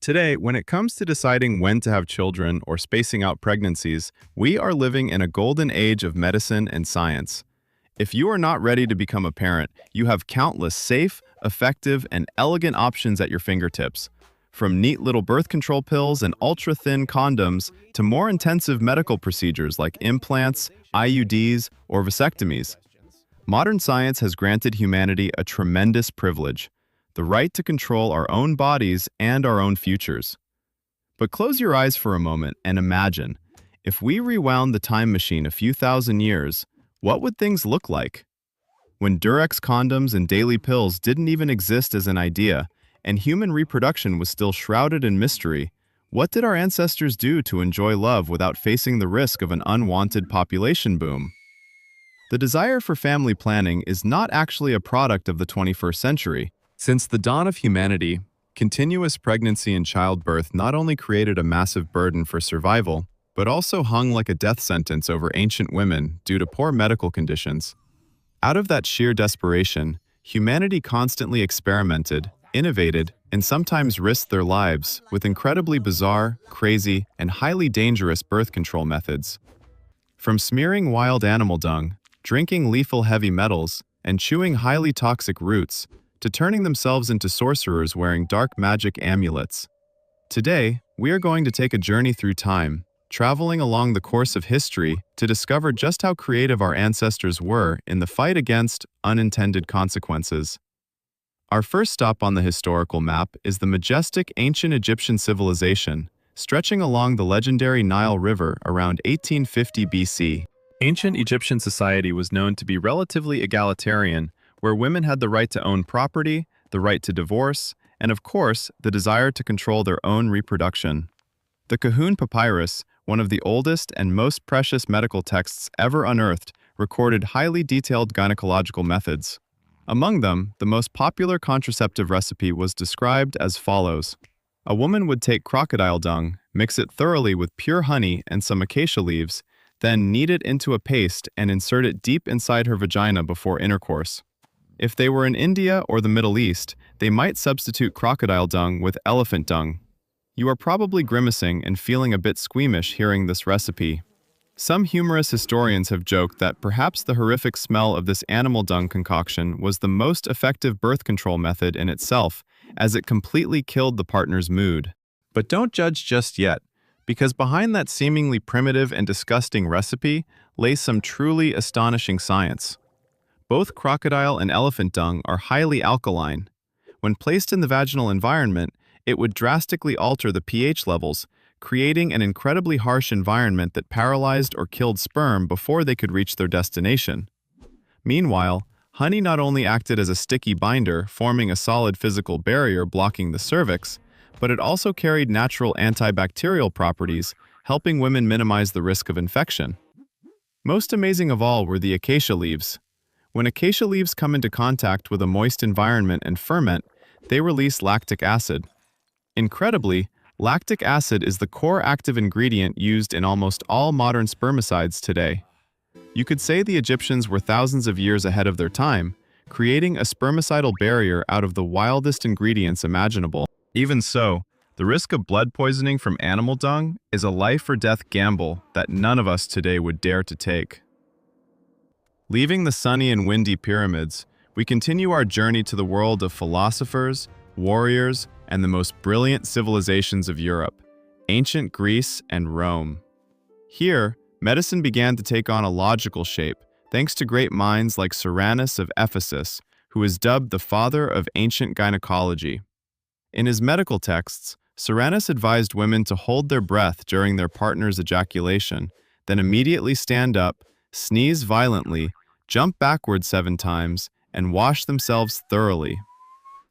Today, when it comes to deciding when to have children or spacing out pregnancies, we are living in a golden age of medicine and science. If you are not ready to become a parent, you have countless safe, effective, and elegant options at your fingertips. From neat little birth control pills and ultra-thin condoms to more intensive medical procedures like implants, IUDs, or vasectomies. Modern science has granted humanity a tremendous privilege, the right to control our own bodies and our own futures. But close your eyes for a moment and imagine, if we rewound the time machine a few thousand years, what would things look like? When Durex condoms and daily pills didn't even exist as an idea, and human reproduction was still shrouded in mystery, what did our ancestors do to enjoy love without facing the risk of an unwanted population boom? The desire for family planning is not actually a product of the 21st century. Since the dawn of humanity, continuous pregnancy and childbirth not only created a massive burden for survival, but also hung like a death sentence over ancient women due to poor medical conditions. Out of that sheer desperation, humanity constantly experimented, innovated, and sometimes risked their lives with incredibly bizarre, crazy, and highly dangerous birth control methods. From smearing wild animal dung, drinking lethal heavy metals, and chewing highly toxic roots, to turning themselves into sorcerers wearing dark magic amulets. Today, we are going to take a journey through time, traveling along the course of history to discover just how creative our ancestors were in the fight against unintended consequences. Our first stop on the historical map is the majestic ancient Egyptian civilization, stretching along the legendary Nile River around 1850 BC. Ancient Egyptian society was known to be relatively egalitarian, where women had the right to own property, the right to divorce, and of course, the desire to control their own reproduction. The Kahun papyrus, one of the oldest and most precious medical texts ever unearthed, recorded highly detailed gynecological methods. Among them, the most popular contraceptive recipe was described as follows. A woman would take crocodile dung, mix it thoroughly with pure honey and some acacia leaves, then knead it into a paste and insert it deep inside her vagina before intercourse. If they were in India or the Middle East, they might substitute crocodile dung with elephant dung. You are probably grimacing and feeling a bit squeamish hearing this recipe. Some humorous historians have joked that perhaps the horrific smell of this animal dung concoction was the most effective birth control method in itself, as it completely killed the partner's mood. But don't judge just yet, because behind that seemingly primitive and disgusting recipe lay some truly astonishing science. Both crocodile and elephant dung are highly alkaline. When placed in the vaginal environment, it would drastically alter the pH levels, creating an incredibly harsh environment that paralyzed or killed sperm before they could reach their destination. Meanwhile, honey not only acted as a sticky binder, forming a solid physical barrier blocking the cervix, but it also carried natural antibacterial properties, helping women minimize the risk of infection. Most amazing of all were the acacia leaves. When acacia leaves come into contact with a moist environment and ferment, they release lactic acid. Incredibly, lactic acid is the core active ingredient used in almost all modern spermicides today. You could say the Egyptians were thousands of years ahead of their time, creating a spermicidal barrier out of the wildest ingredients imaginable. Even so, the risk of blood poisoning from animal dung is a life-or-death gamble that none of us today would dare to take. Leaving the sunny and windy pyramids, we continue our journey to the world of philosophers, warriors, and the most brilliant civilizations of Europe, ancient Greece and Rome. Here, medicine began to take on a logical shape, thanks to great minds like Cyrannus of Ephesus, who is dubbed the father of ancient gynecology. In his medical texts, Cyrannus advised women to hold their breath during their partner's ejaculation, then immediately stand up, sneeze violently, jump backward 7 times, and wash themselves thoroughly.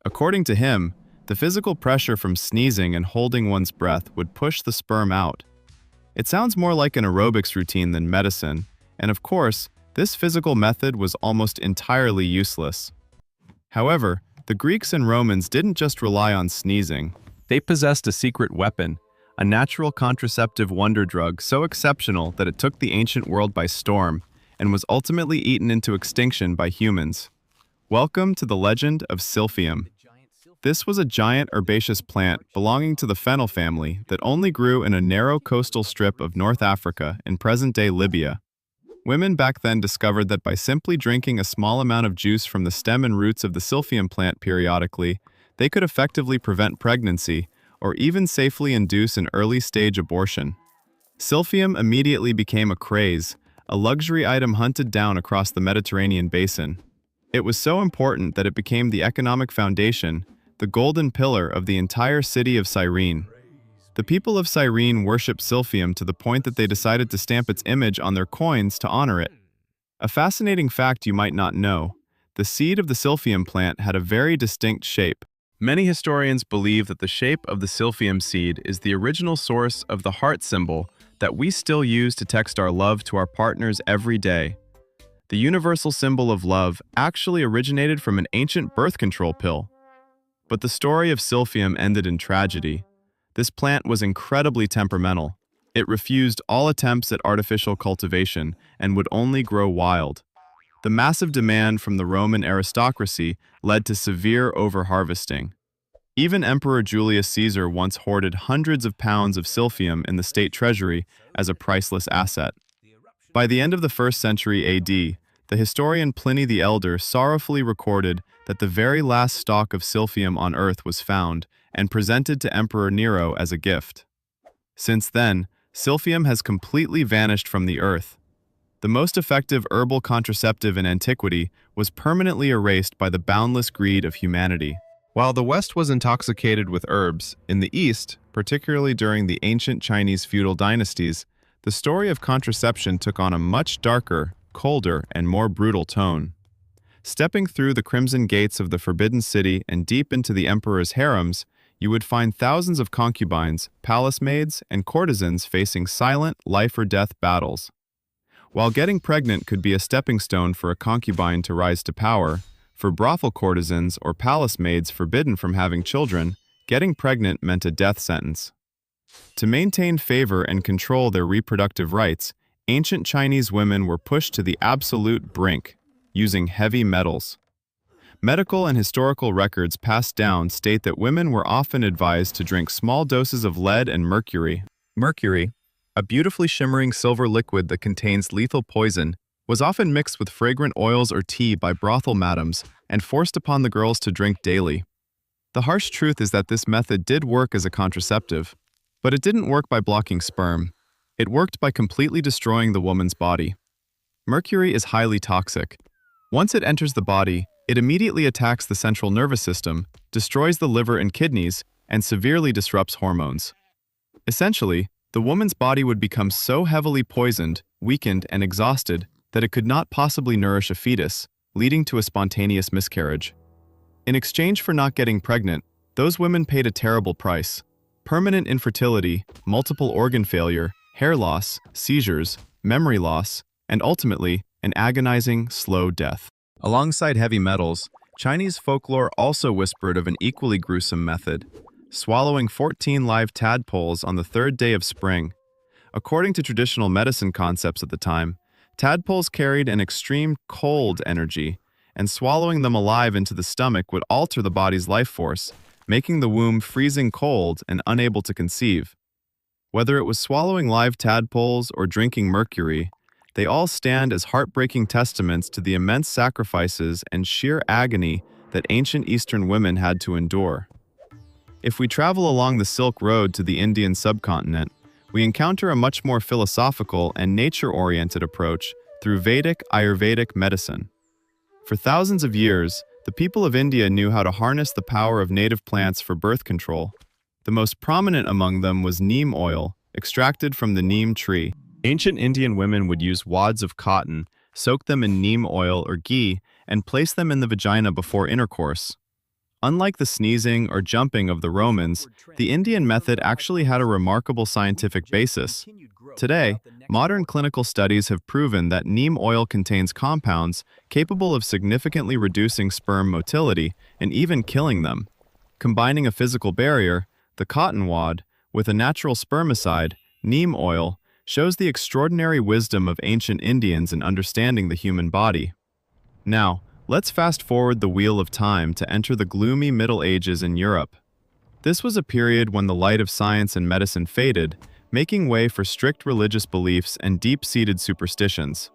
According to him, the physical pressure from sneezing and holding one's breath would push the sperm out. It sounds more like an aerobics routine than medicine, and of course, this physical method was almost entirely useless. However, the Greeks and Romans didn't just rely on sneezing. They possessed a secret weapon, a natural contraceptive wonder drug so exceptional that it took the ancient world by storm and was ultimately eaten into extinction by humans. Welcome to the legend of Silphium. This was a giant herbaceous plant belonging to the fennel family that only grew in a narrow coastal strip of North Africa in present-day Libya. Women back then discovered that by simply drinking a small amount of juice from the stem and roots of the Silphium plant periodically, they could effectively prevent pregnancy or even safely induce an early-stage abortion. Silphium immediately became a craze, a luxury item hunted down across the Mediterranean basin. It was so important that it became the economic foundation, the golden pillar of the entire city of Cyrene. The people of Cyrene worshipped Silphium to the point that they decided to stamp its image on their coins to honor it. A fascinating fact you might not know: the seed of the Silphium plant had a very distinct shape. Many historians believe that the shape of the Silphium seed is the original source of the heart symbol that we still use to text our love to our partners every day. The universal symbol of love actually originated from an ancient birth control pill. But the story of Silphium ended in tragedy. This plant was incredibly temperamental. It refused all attempts at artificial cultivation and would only grow wild. The massive demand from the Roman aristocracy led to severe overharvesting. Even Emperor Julius Caesar once hoarded hundreds of pounds of Silphium in the state treasury as a priceless asset. By the end of the 1st century AD, the historian Pliny the Elder sorrowfully recorded that the very last stalk of Silphium on Earth was found and presented to Emperor Nero as a gift. Since then, Silphium has completely vanished from the Earth. The most effective herbal contraceptive in antiquity was permanently erased by the boundless greed of humanity. While the West was intoxicated with herbs, in the East, particularly during the ancient Chinese feudal dynasties, the story of contraception took on a much darker, colder, and more brutal tone. Stepping through the crimson gates of the Forbidden City and deep into the emperor's harems, you would find thousands of concubines, palace maids, and courtesans facing silent life-or-death battles. While getting pregnant could be a stepping stone for a concubine to rise to power, for brothel courtesans or palace maids forbidden from having children, getting pregnant meant a death sentence. To maintain favor and control their reproductive rights, ancient Chinese women were pushed to the absolute brink, using heavy metals. Medical and historical records passed down state that women were often advised to drink small doses of lead and mercury. Mercury, a beautifully shimmering silver liquid that contains lethal poison, was often mixed with fragrant oils or tea by brothel madams and forced upon the girls to drink daily. The harsh truth is that this method did work as a contraceptive, but it didn't work by blocking sperm. It worked by completely destroying the woman's body. Mercury is highly toxic. Once it enters the body, it immediately attacks the central nervous system, destroys the liver and kidneys, and severely disrupts hormones. Essentially, the woman's body would become so heavily poisoned, weakened, and exhausted that it could not possibly nourish a fetus, leading to a spontaneous miscarriage. In exchange for not getting pregnant, those women paid a terrible price: permanent infertility, multiple organ failure, hair loss, seizures, memory loss, and ultimately, an agonizing, slow death. Alongside heavy metals, Chinese folklore also whispered of an equally gruesome method: swallowing 14 live tadpoles on the 3rd day of spring. According to traditional medicine concepts at the time, tadpoles carried an extreme cold energy, and swallowing them alive into the stomach would alter the body's life force, making the womb freezing cold and unable to conceive. Whether it was swallowing live tadpoles or drinking mercury, they all stand as heartbreaking testaments to the immense sacrifices and sheer agony that ancient Eastern women had to endure. If we travel along the Silk Road to the Indian subcontinent, we encounter a much more philosophical and nature-oriented approach through Vedic Ayurvedic medicine. For thousands of years, the people of India knew how to harness the power of native plants for birth control. The most prominent among them was neem oil, extracted from the neem tree. Ancient Indian women would use wads of cotton, soak them in neem oil or ghee, and place them in the vagina before intercourse. Unlike the sneezing or jumping of the Romans, the Indian method actually had a remarkable scientific basis. Today, modern clinical studies have proven that neem oil contains compounds capable of significantly reducing sperm motility and even killing them. Combining a physical barrier, the cotton wad, with a natural spermicide, neem oil, shows the extraordinary wisdom of ancient Indians in understanding the human body. Now, Let's fast forward the wheel of time to enter the gloomy Middle Ages in Europe. This was a period when the light of science and medicine faded, making way for strict religious beliefs and deep-seated superstitions.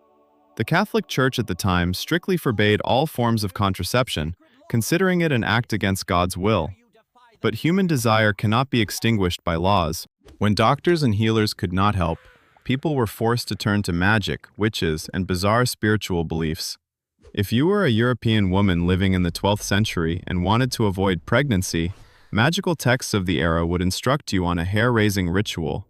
The Catholic Church at the time strictly forbade all forms of contraception, considering it an act against God's will. But human desire cannot be extinguished by laws. When doctors and healers could not help, people were forced to turn to magic, witches, and bizarre spiritual beliefs. If you were a European woman living in the 12th century and wanted to avoid pregnancy, magical texts of the era would instruct you on a hair-raising ritual.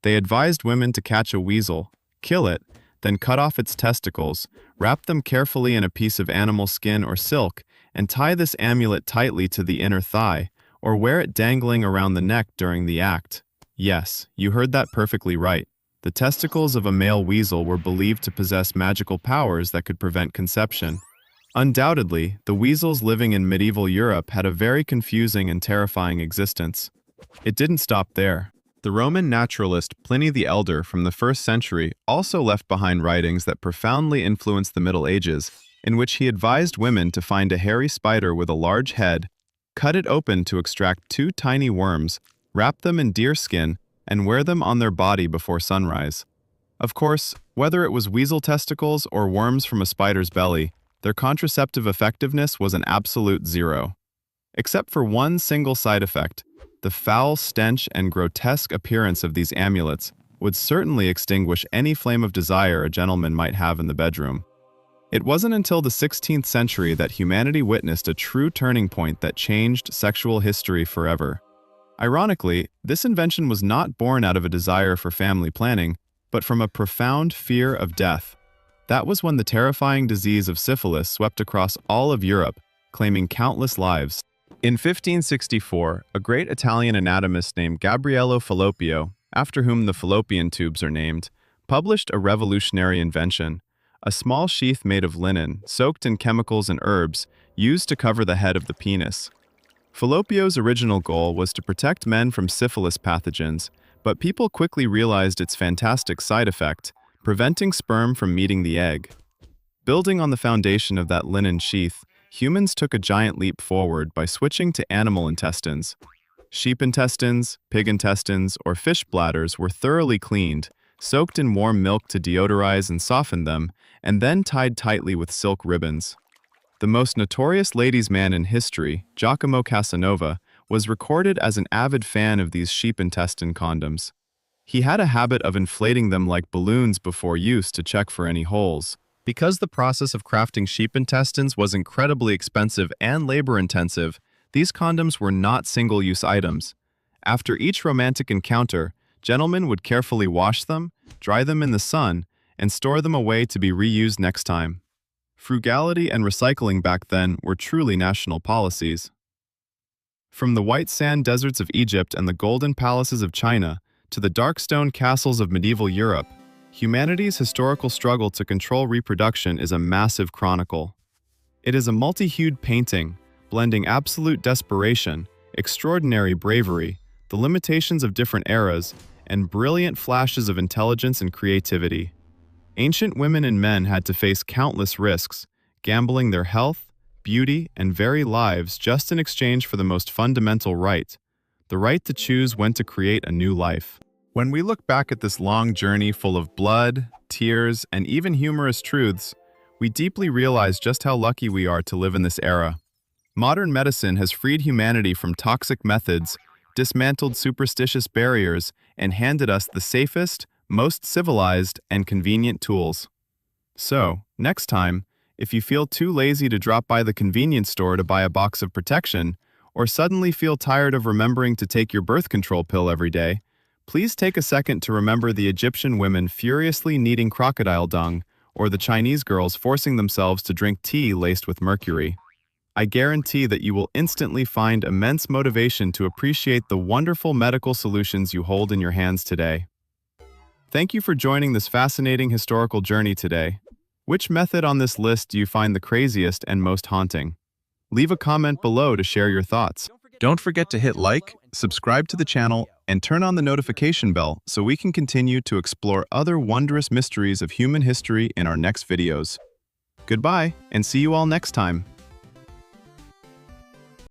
They advised women to catch a weasel, kill it, then cut off its testicles, wrap them carefully in a piece of animal skin or silk, and tie this amulet tightly to the inner thigh, or wear it dangling around the neck during the act. Yes, you heard that perfectly right. The testicles of a male weasel were believed to possess magical powers that could prevent conception. Undoubtedly, the weasels living in medieval Europe had a very confusing and terrifying existence. It didn't stop there. The Roman naturalist Pliny the Elder from the 1st century also left behind writings that profoundly influenced the Middle Ages, in which he advised women to find a hairy spider with a large head, cut it open to extract 2 tiny worms, wrap them in deer skin, and wear them on their body before sunrise. Of course, whether it was weasel testicles or worms from a spider's belly, their contraceptive effectiveness was an absolute zero. Except for one single side effect, the foul stench and grotesque appearance of these amulets would certainly extinguish any flame of desire a gentleman might have in the bedroom. It wasn't until the 16th century that humanity witnessed a true turning point that changed sexual history forever. Ironically, this invention was not born out of a desire for family planning, but from a profound fear of death. That was when the terrifying disease of syphilis swept across all of Europe, claiming countless lives. In 1564, a great Italian anatomist named Gabriele Falloppio, after whom the fallopian tubes are named, published a revolutionary invention, a small sheath made of linen, soaked in chemicals and herbs, used to cover the head of the penis. Falloppio's original goal was to protect men from syphilis pathogens, but people quickly realized its fantastic side effect, preventing sperm from meeting the egg. Building on the foundation of that linen sheath, humans took a giant leap forward by switching to animal intestines. Sheep intestines, pig intestines, or fish bladders were thoroughly cleaned, soaked in warm milk to deodorize and soften them, and then tied tightly with silk ribbons. The most notorious ladies' man in history, Giacomo Casanova, was recorded as an avid fan of these sheep intestine condoms. He had a habit of inflating them like balloons before use to check for any holes. Because the process of crafting sheep intestines was incredibly expensive and labor-intensive, these condoms were not single-use items. After each romantic encounter, gentlemen would carefully wash them, dry them in the sun, and store them away to be reused next time. Frugality and recycling back then were truly national policies. From the white sand deserts of Egypt and the golden palaces of China to the dark stone castles of medieval Europe, humanity's historical struggle to control reproduction is a massive chronicle. It is a multi-hued painting, blending absolute desperation, extraordinary bravery, the limitations of different eras, and brilliant flashes of intelligence and creativity. Ancient women and men had to face countless risks, gambling their health, beauty, and very lives just in exchange for the most fundamental right, the right to choose when to create a new life. When we look back at this long journey full of blood, tears, and even humorous truths, we deeply realize just how lucky we are to live in this era. Modern medicine has freed humanity from toxic methods, dismantled superstitious barriers, and handed us the safest, most civilized, and convenient tools. So, next time, if you feel too lazy to drop by the convenience store to buy a box of protection, or suddenly feel tired of remembering to take your birth control pill every day, please take a second to remember the Egyptian women furiously kneading crocodile dung, or the Chinese girls forcing themselves to drink tea laced with mercury. I guarantee that you will instantly find immense motivation to appreciate the wonderful medical solutions you hold in your hands today. Thank you for joining this fascinating historical journey today. Which method on this list do you find the craziest and most haunting? Leave a comment below to share your thoughts. Don't forget to hit like, subscribe to the channel, and turn on the notification bell so we can continue to explore other wondrous mysteries of human history in our next videos. Goodbye, and see you all next time.